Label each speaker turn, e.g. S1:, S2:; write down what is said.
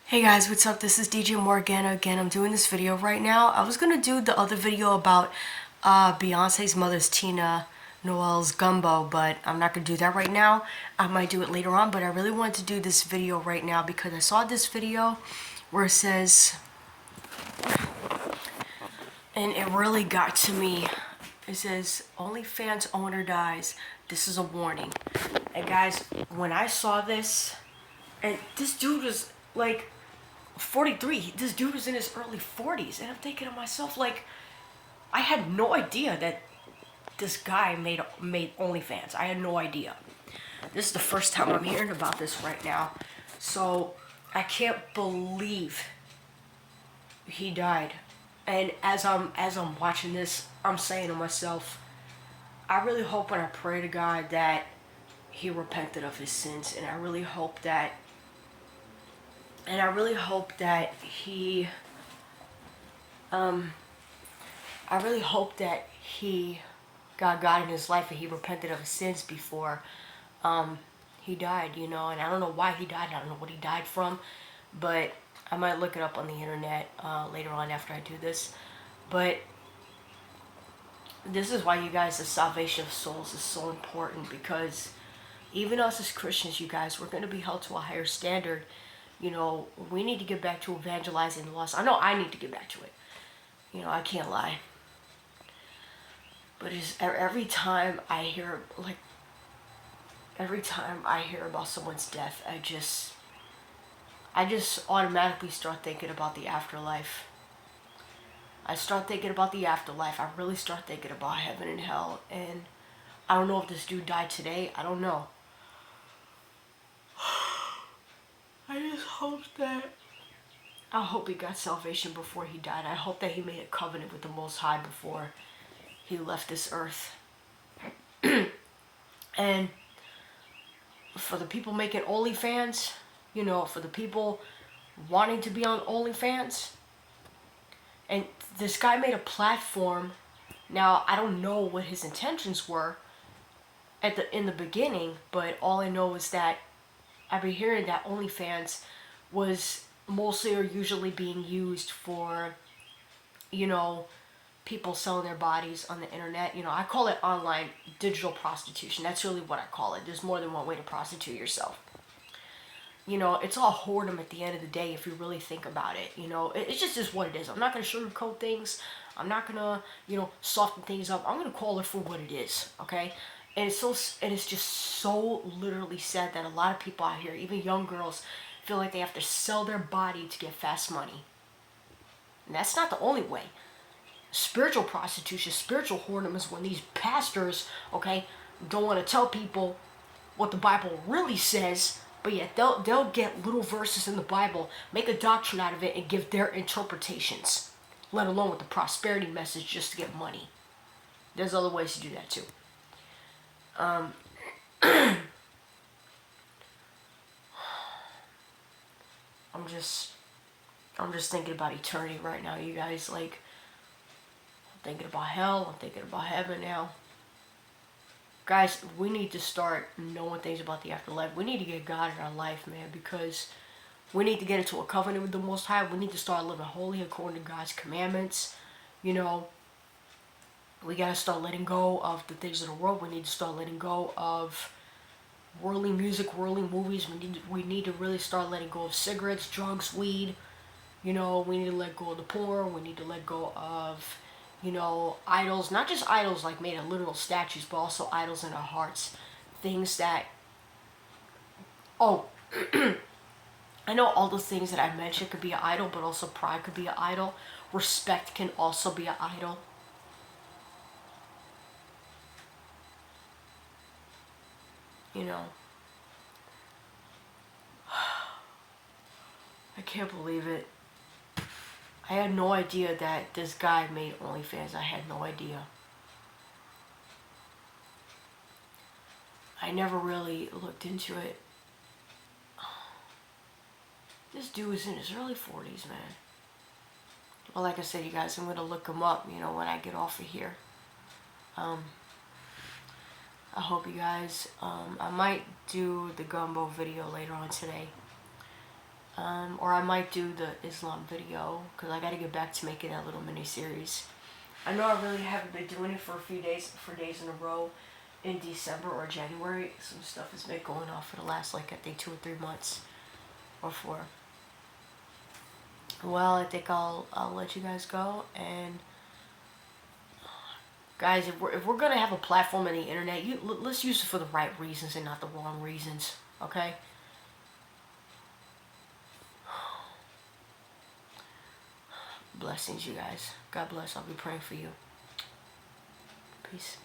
S1: Hey guys, what's up? This is DJ Morgana again. I'm doing this video right now. I was gonna do the other video about Beyonce's mother's Tina Noel's gumbo, but I'm not gonna do that right now. I might do it later on, but I really wanted to do this video right now because I saw this video where it says, and it really got to me. It says, OnlyFans owner dies. This is a warning. And guys, when I saw this, and this dude was like 43. This dude was in his early 40s, and I'm thinking to myself, like, I had no idea that this guy made OnlyFans. I had no idea. This is the first time I'm hearing about this right now, so I can't believe he died. And as I'm watching this, I'm saying to myself, I really hope and I pray to God that he repented of his sins, and I really hope that he I really hope that he got God in his life and he repented of his sins before he died, you know. And I don't know why he died. I don't know what he died from, but I might look it up on the internet later on after I do this. But this is why, you guys, the salvation of souls is so important, because even us as Christians, you guys, we're going to be held to a higher standard. You know, we need to get back to evangelizing the lost. I know I need to get back to it. You know, I can't lie. But it's, every time I hear about someone's death, I just automatically start thinking about the afterlife. I start thinking about the afterlife. I really start thinking about heaven and hell. And I don't know if this dude died today. I don't know. I hope he got salvation before he died. I hope that he made a covenant with the Most High before he left this earth. And for the people making OnlyFans, you know, for the people wanting to be on OnlyFans, and this guy made a platform. Now, I don't know what his intentions were in the beginning, but all I know is that I've been hearing that OnlyFans was mostly or usually being used for, you know, people selling their bodies on the internet. You know, I call it online digital prostitution. That's really what I call it. There's more than one way to prostitute yourself. You know, it's all whoredom at the end of the day if you really think about it. You know, it just is what it is. I'm not going to sugarcoat things. I'm not going to, you know, soften things up. I'm going to call it for what it is, okay? And it's just so literally sad that a lot of people out here, even young girls, feel like they have to sell their body to get fast money. And that's not the only way. Spiritual prostitution, spiritual whoredom is when these pastors, okay, don't want to tell people what the Bible really says, but yet they'll get little verses in the Bible, make a doctrine out of it, and give their interpretations, let alone with the prosperity message just to get money. There's other ways to do that too. I'm just thinking about eternity right now, you guys. Like, I'm thinking about hell. I'm thinking about heaven now. Guys, we need to start knowing things about the afterlife. We need to get God in our life, man, because we need to get into a covenant with the Most High. We need to start living holy according to God's commandments. You know, we got to start letting go of the things of the world. We need to start letting go of worldly music, worldly movies. We need to really start letting go of cigarettes, drugs, weed. You know, we need to let go of the porn. We need to let go of, you know, idols. Not just idols like made of literal statues, but also idols in our hearts. Things that, oh, I know all the things that I mentioned could be an idol, but also pride could be an idol. Respect can also be an idol. You know, I can't believe it. I had no idea that this guy made OnlyFans. I had no idea. I never really looked into it. This dude was in his early 40s, man. Well, like I said, you guys, I'm going to look him up, you know, when I get off of here. I hope you guys, I might do the gumbo video later on today. Or I might do the Islam video, because I got to get back to making that little mini series. I know I really haven't been doing it for a few days, in a row in December or January. Some stuff has been going on for the last, like, I think 2 or 3 months or 4. Well, I think I'll let you guys go. And guys, if we're gonna have a platform on the internet, let's use it for the right reasons and not the wrong reasons. Okay. Blessings, you guys. God bless. I'll be praying for you. Peace.